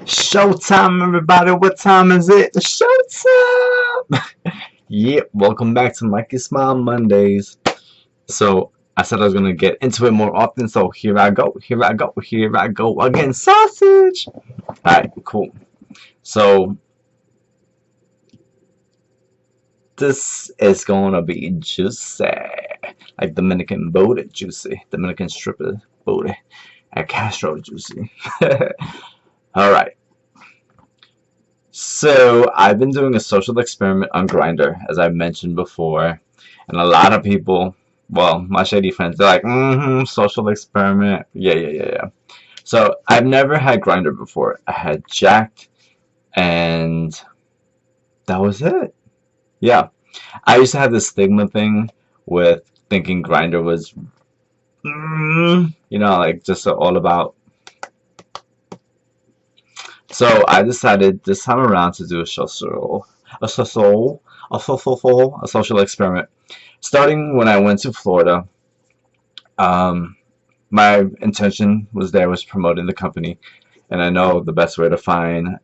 Showtime, everybody. What time is it? Showtime. Yep, welcome back to Mikey Smile Mondays. So I said I was gonna get into it more often, so here I go, here I go, here I go again. Sausage. Alright, cool. So this is gonna be juicy. Like Dominican booty juicy. Dominican stripper booty. At Castro juicy. Alright. So I've been doing a social experiment on GRINDR, as I mentioned before, and a lot of people, well, my shady friends, they're like, social experiment, yeah. So I've never had GRINDR before. I had Jacked, and that was it. Yeah, I used to have this stigma thing with thinking GRINDR was, like just all about. So I decided this time around to do a social experiment. Starting when I went to Florida, my intention was promoting the company, and I know the best way to find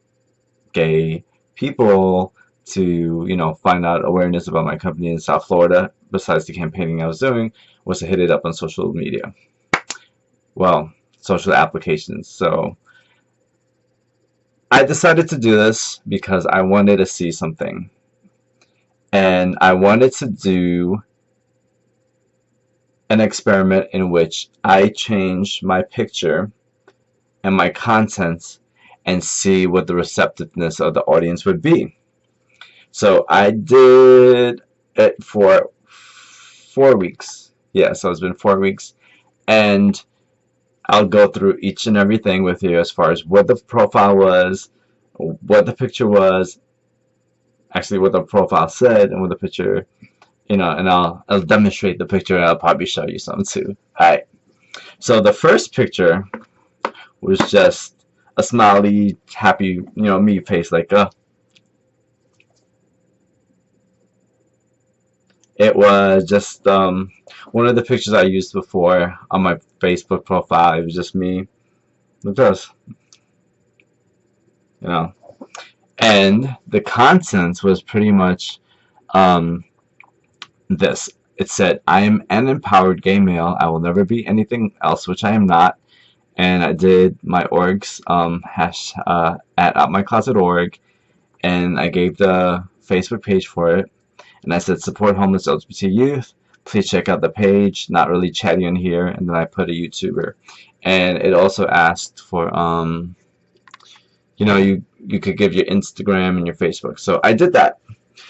gay people to find out awareness about my company in South Florida, besides the campaigning I was doing, was to hit it up on social media. Well, social applications. So I decided to do this because I wanted to see something. And I wanted to do an experiment in which I change my picture and my content and see what the receptiveness of the audience would be. So I did it for 4 weeks. Yeah, so it's been 4 weeks. And I'll go through each and everything with you as far as what the profile was, what the picture was, actually what the profile said, and what the picture, and I'll demonstrate the picture, and I'll probably show you some too. Alright, so the first picture was just a smiley, happy, me face, like, it was just one of the pictures I used before on my Facebook profile. It was just me. Look at this. And the content was pretty much this. It said, I am an empowered gay male. I will never be anything else, which I am not. And I did my org's at outmycloset.org, and I gave the Facebook page for it. And I said, support homeless LGBT youth. Please check out the page. Not really chatty in here. And then I put a YouTuber. And it also asked for, you could give your Instagram and your Facebook. So I did that.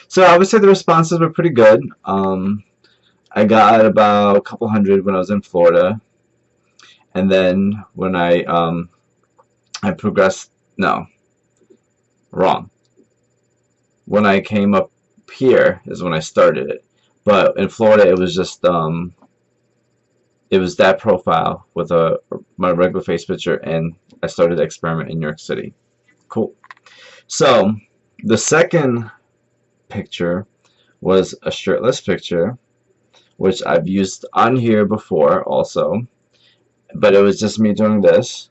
So I would say the responses were pretty good. I got about a couple hundred when I was in Florida. And then when I progressed, no, wrong. When I came up here is when I started it. But in Florida, it was just it was that profile with my regular face picture, and I started the experiment in New York City. Cool. So the second picture was a shirtless picture, which I've used on here before also, but it was just me doing this.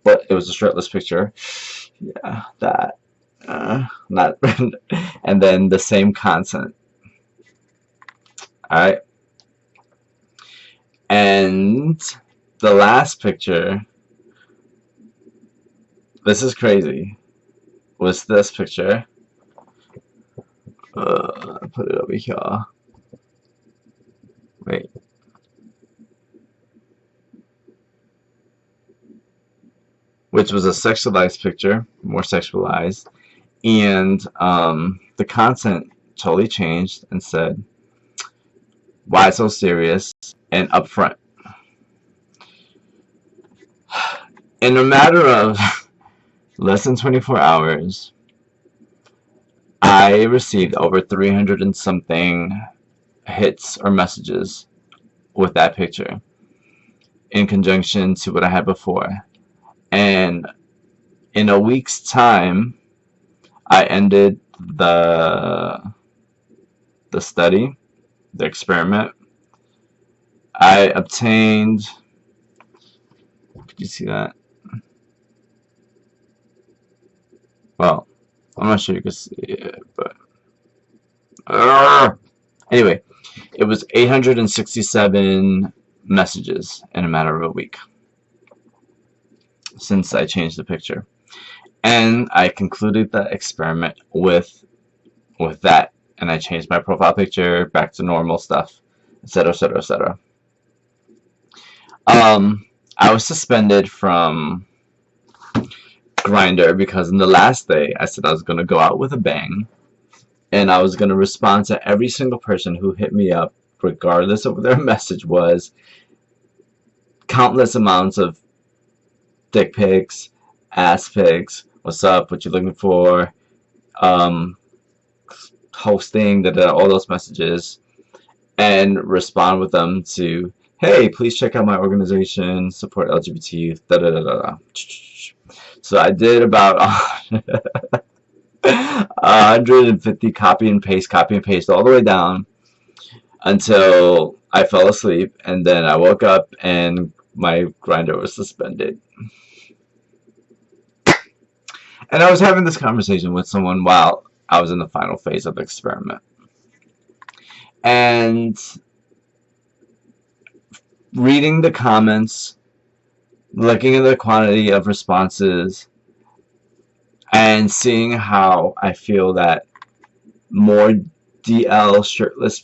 But it was a shirtless picture. Yeah, that. Not. And then the same content. Alright. And the last picture, this is crazy, was this picture. Put it over here. Wait. Which was a sexualized picture, more sexualized. And the content totally changed and said, why so serious and upfront. In a matter of less than 24 hours, I received over 300 and something hits or messages with that picture in conjunction to what I had before. And in a week's time, I ended the study, the experiment. I obtained, could you see that? Well, I'm not sure you can see it, but anyway, it was 867 messages in a matter of a week since I changed the picture. And I concluded the experiment with that, and I changed my profile picture back to normal stuff, etc., etc., etc. I was suspended from GRINDR because in the last day I said I was going to go out with a bang, and I was going to respond to every single person who hit me up, regardless of what their message was. Countless amounts of dick pics, ass pics, what's up, what you looking for, hosting, all those messages, and respond with them to, hey, please check out my organization, support LGBT youth, da da da da da. So I did about 150 copy and paste all the way down until I fell asleep, and then I woke up and my GRINDR was suspended. And I was having this conversation with someone while I was in the final phase of the experiment. And reading the comments, looking at the quantity of responses, and seeing how I feel that more DL shirtless,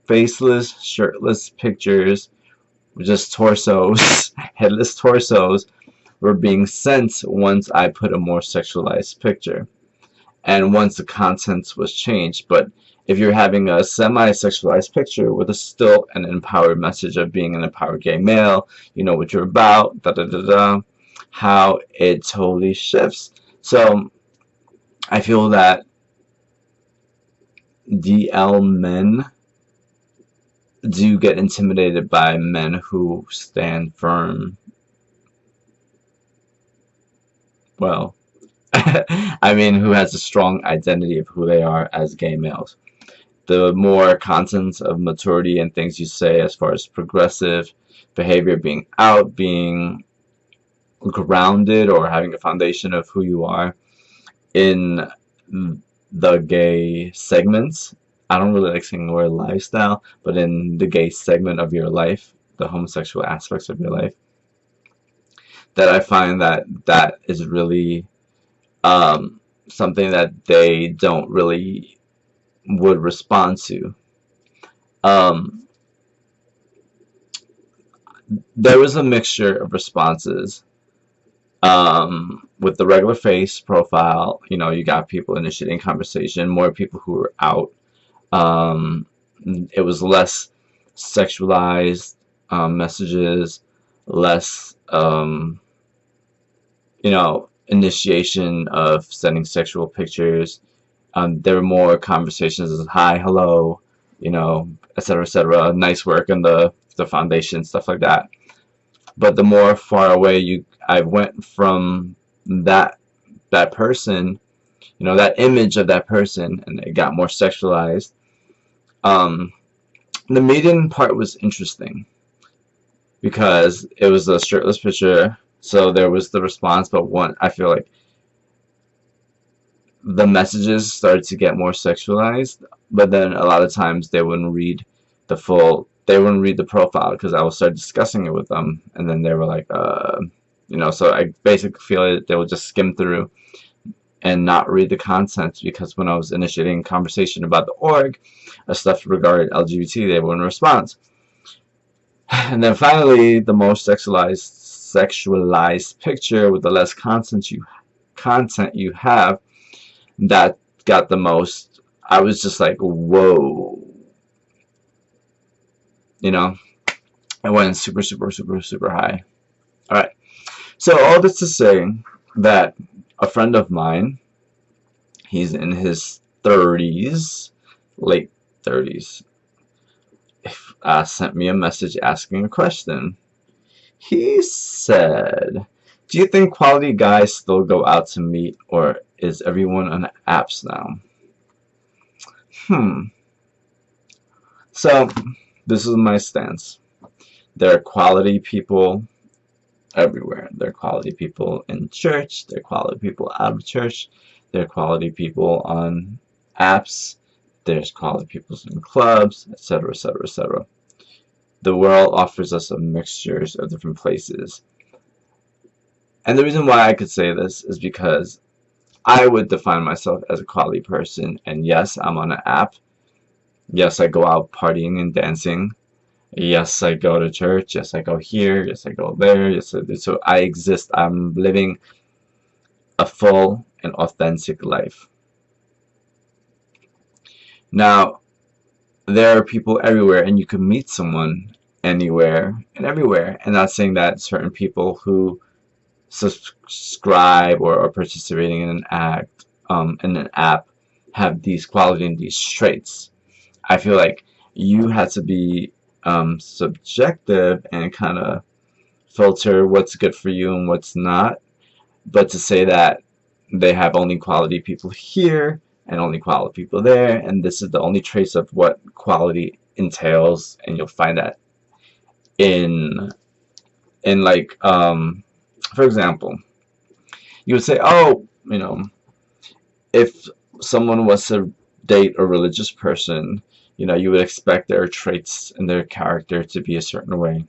faceless, shirtless pictures, just torsos, headless torsos, were being sent once I put a more sexualized picture. And once the content was changed. But if you're having a semi-sexualized picture with still an empowered message of being an empowered gay male, you know what you're about, da da da da, how it totally shifts. So I feel that DL men do get intimidated by men who stand firm. Well, I mean, who has a strong identity of who they are as gay males. The more content of maturity and things you say as far as progressive behavior, being out, being grounded, or having a foundation of who you are in the gay segments. I don't really like saying the word lifestyle, but in the gay segment of your life, the homosexual aspects of your life, that I find that is really something that they don't really would respond to. There was a mixture of responses. With the regular face profile, you know, you got people initiating conversation, more people who were out. It was less sexualized messages, less, you know, initiation of sending sexual pictures. There were more conversations as hi, hello, you know, etc., etc. Nice work in the foundation, stuff like that. But the more far away I went from that person, you know, that image of that person, and it got more sexualized. The median part was interesting because it was a shirtless picture, so there was the response, but I feel like the messages started to get more sexualized, but then a lot of times they wouldn't read the profile because I would start discussing it with them, and then they were like, you know, so I basically feel like they would just skim through and not read the content, because when I was initiating conversation about the org, stuff regarding LGBT, they wouldn't respond. And then finally, the most sexualized picture with the less content you have, that got the most. I was just like, whoa, you know, it went super, super, super, super high. All right, so all this to say that a friend of mine, he's in his 30s, late 30s, sent me a message asking a question. He said, do you think quality guys still go out to meet, or is everyone on apps now? So this is my stance. There are quality people everywhere. There are quality people in church, there are quality people out of church, there are quality people on apps, there's quality people in clubs, etc., etc., etc. The world offers us a mixture of different places. And the reason why I could say this is because I would define myself as a quality person, and yes, I'm on an app. Yes, I go out partying and dancing. Yes, I go to church. Yes, I go here. Yes, I go there. Yes, I do. So I exist. I'm living a full and authentic life. Now, there are people everywhere, and you can meet someone anywhere and everywhere. And not saying that certain people who subscribe or are participating in an app have these qualities and these traits. I feel like you have to be subjective and kind of filter what's good for you and what's not. But to say that they have only quality people here and only quality people there, and this is the only trace of what quality entails, and you'll find that in like for example, you would say, oh, you know, if someone was to date a religious person, you know, you would expect their traits and their character to be a certain way.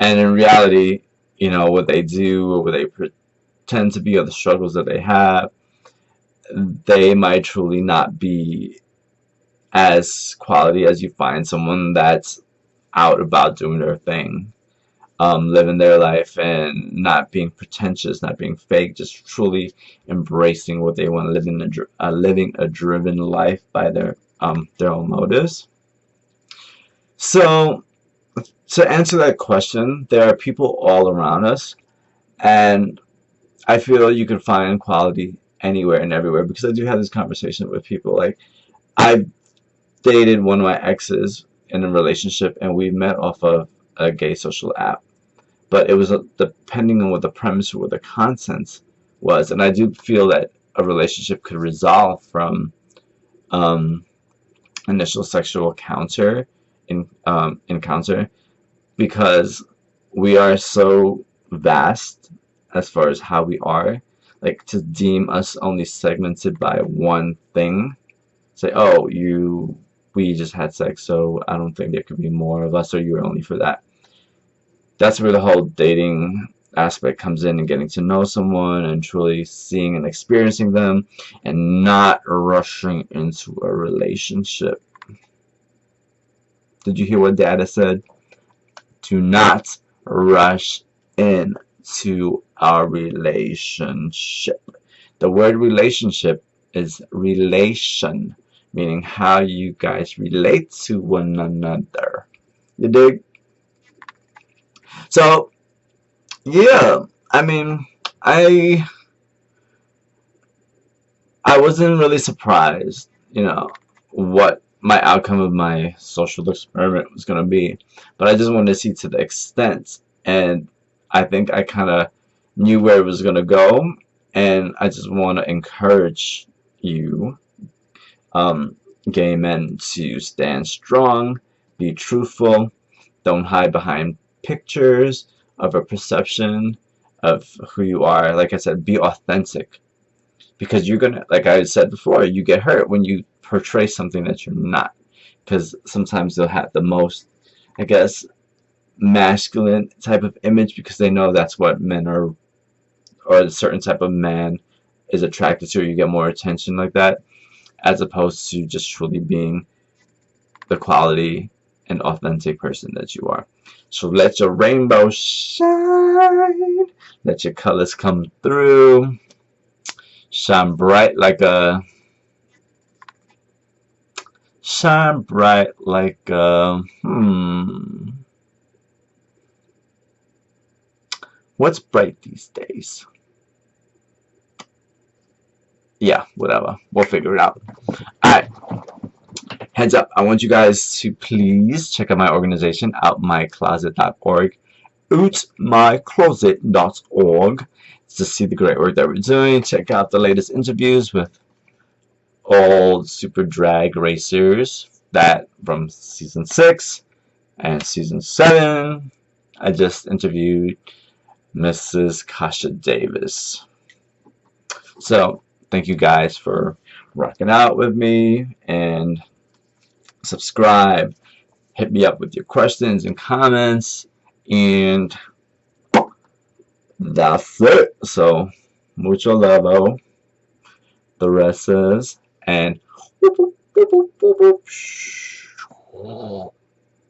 And in reality, you know, what they do or what they pretend to be or the struggles that they have, they might truly not be as quality as you find someone that's out about doing their thing, living their life and not being pretentious, not being fake, just truly embracing what they want, living a driven life by their own motives. So to answer that question, there are people all around us, and I feel you can find quality anywhere and everywhere, because I do have this conversation with people. Like, I've dated one of my exes in a relationship, and we met off of a gay social app, but it was depending on what the premise or what the content was. And I do feel that a relationship could resolve from initial sexual encounter, because we are so vast as far as how we are. Like, to deem us only segmented by one thing, say, oh, we just had sex, so I don't think there could be more of us, or you're only for that. That's where the whole dating aspect comes in, and getting to know someone and truly seeing and experiencing them, and not rushing into a relationship. Did you hear what Dada said? Do not rush into a relationship. The word relationship is relation, meaning how you guys relate to one another. You dig? So, yeah, I mean, I wasn't really surprised, you know, what my outcome of my social experiment was going to be, but I just wanted to see to the extent, and I think I kind of knew where it was going to go, and I just want to encourage you, gay men, to stand strong, be truthful, don't hide behind pictures of a perception of who you are. Like I said, be authentic, because you're gonna, like I said before, you get hurt when you portray something that you're not, because sometimes they'll have the most, I guess, masculine type of image, because they know that's what men are, or a certain type of man is attracted to, or you get more attention like that, as opposed to just truly being the quality and authentic person that you are. So let your rainbow shine, let your colors come through, shine bright like a what's bright these days? Yeah, whatever, we'll figure it out. Alright, heads up, I want you guys to please check out my organization, outmycloset.org, outmycloset.org, to see the great work that we're doing. Check out the latest interviews with all super drag racers that from season 6, And season 7, I just interviewed Mrs. Kasha Davis. So thank you guys for rocking out with me, and subscribe, hit me up with your questions and comments, and that's it. So mucho love, the rest is, and whoop, whoop, whoop, whoop, whoop, whoop.